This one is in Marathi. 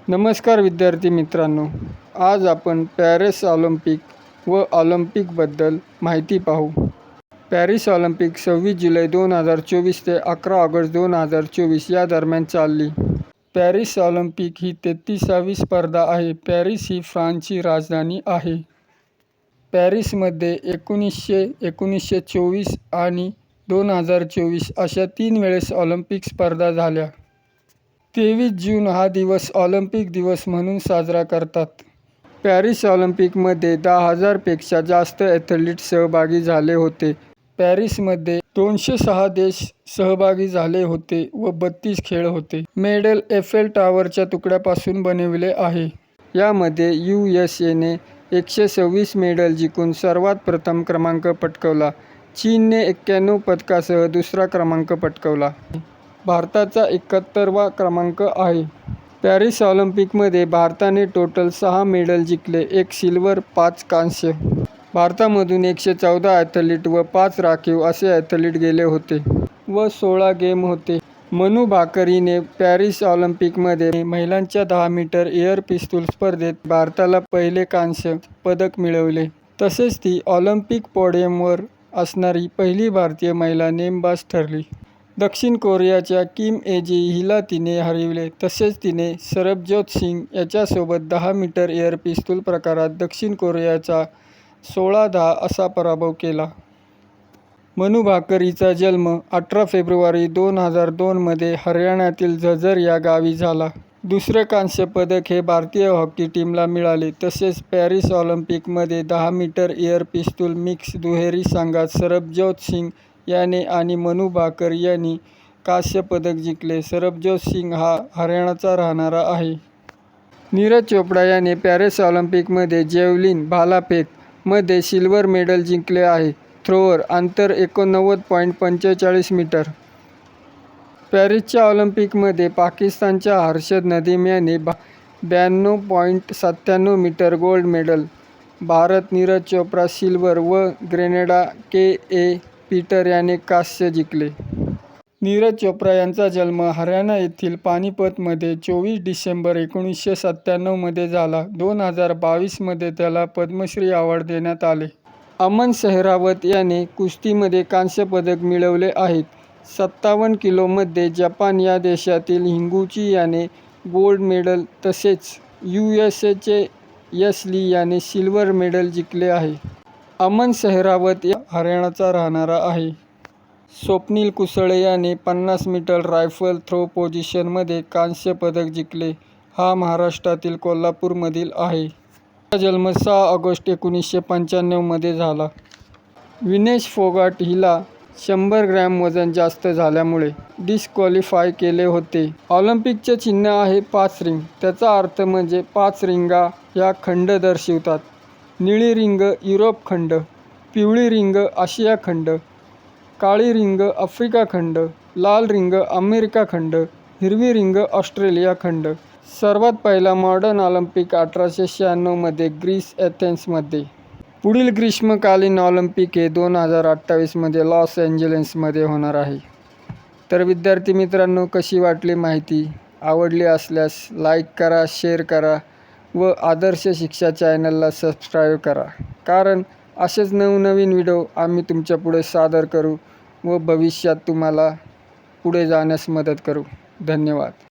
नमस्कार विद्यार्थी मित्रांनो, आज आपण पॅरिस ऑलिम्पिक व ऑलिम्पिकबद्दल माहिती पाहू. पॅरिस ऑलिम्पिक 26 जुलै 2024 ते 11 ऑगस्ट 2024 या दरम्यान चालली. पॅरिस ऑलिम्पिक ही 33वी स्पर्धा आहे. पॅरिस ही फ्रान्सची राजधानी आहे. पॅरिसमध्ये 1900, 1924 आणि 2024 अशा 3 वेळेस ऑलिम्पिक स्पर्धा झाल्या. 23 जून हा दिवस ऑलिम्पिक दिवस म्हणून साजरा करतात. पॅरिस ऑलिम्पिकमध्ये 10,000 पेक्षा जास्त ॲथलीट सहभागी झाले होते. पॅरिसमध्ये 206 देश सहभागी झाले होते व 32 खेळ होते. मेडल एफेल टॉवरच्या तुकड्यापासून बनविले आहे. यामध्ये USA ने 126 मेडल जिंकून सर्वात प्रथम क्रमांक पटकावला. चीनने 91 पदकासह दुसरा क्रमांक पटकावला. भारताचा 71वा क्रमांक आहे. पॅरिस ऑलिम्पिकमध्ये भारताने टोटल 6 मेडल जिंकले, 1 सिल्वर, 5 कांस्य. भारतामधून 114 ॲथलीट व 5 राखीव असे ॲथलीट गेले होते व 16 गेम होते. मनू भाकर हिने पॅरिस ऑलिम्पिकमध्ये महिलांच्या 10 मीटर एअर पिस्तूल स्पर्धेत भारताला पहिले कांस्य पदक मिळवले. तसेच ती ऑलिम्पिक पोडियमवर असणारी पहिली भारतीय महिला नेमबाज ठरली. दक्षिण कोरियाच्या किम एजी हिला तिने हरविले. तसेच तिने सरबजोत सिंग याच्यासोबत 10 मीटर एअर पिस्तूल प्रकारात दक्षिण कोरियाचा 16-10 असा पराभव केला. मनू भाकर हिचा जन्म 18 फेब्रुवारी 2002 मध्ये हरियाणातील झज्जर या गावी झाला. दुसरे कांस्य पदक हे भारतीय हॉकी टीमला मिळाले. तसेच पॅरिस ऑलिम्पिकमध्ये 10 मीटर एअर पिस्तूल मिक्स दुहेरी संघात सरबजोत सिंग याने आणि मनू भाकर यांनी कांस्य पदक जिंकले. सरबजोत सिंग हा हरियाणाचा राहणारा आहे. नीरज चोपडा याने पॅरिस ऑलिम्पिकमध्ये जेव्हलिन भालाफेक मध्ये सिल्वर मेडल जिंकले आहे. थ्रोवर अंतर 89.45 मीटर. पॅरिसच्या ऑलिम्पिकमध्ये पाकिस्तानच्या हर्षद नदीम याने 92.97 metre gold medal. Bharat Neeraj Chopra silver व ग्रेनेडा के. पीटर याने कांस्य जिंकले. नीरज चोप्रा यांचा जन्म हरियाणा येथील पानिपतमध्ये 24 डिसेंबर 1997 मध्ये झाला. 2022 मध्ये त्याला पद्मश्री अवॉर्ड देण्यात आले. अमन सेहरावत याने कुस्तीमध्ये कांस्य पदक मिळवले आहेत. 57 किलोमध्ये जपान या देशातील हिंगुची याने गोल्ड मेडल तसेच USAचे यश ली याने सिल्वर मेडल जिंकले आहे. अमन सेहरावत हरियाणाचा राहणारा आहे. स्वप्नील कुसळे याने 50 मीटर रायफल थ्रो पोझिशनमध्ये कांस्य पदक जिंकले. हा महाराष्ट्रातील कोल्हापूरमधील आहे. त्याचा जन्म 6 ऑगस्ट 1995 मध्ये झाला. विनेश फोगाट हिला 100 ग्रॅम वजन जास्त झाल्यामुळे डिस्क्वालिफाय केले होते. ऑलिम्पिकचे चिन्ह आहे 5 रिंग. त्याचा अर्थ म्हणजे 5 रिंगा ह्या खंड दर्शवितात. निळी रिंग युरोप खंड, पिवळी रिंग आशिया खंड, काळी रिंग आफ्रिका खंड, लाल रिंग अमेरिका खंड, हिरवी रिंग ऑस्ट्रेलिया खंड. सर्वात पहिला मॉडर्न ऑलिम्पिक 1896 मध्ये ग्रीस एथेन्समध्ये. पुढील ग्रीष्मकालीन ऑलिम्पिक हे 2028 मध्ये लॉस एंजेलिसमध्ये होणार आहे. तर विद्यार्थी मित्रांनो, कशी वाटली माहिती? आवडली असल्यास लाईक करा, शेअर करा व आदर्श शिक्षा चॅनलला सबस्क्राईब करा. कारण असेच नवनवीन व्हिडिओ आम्ही तुमच्या पुढे सादर करू व भविष्यात तुम्हाला पुढे जाण्यास मदत करू. धन्यवाद.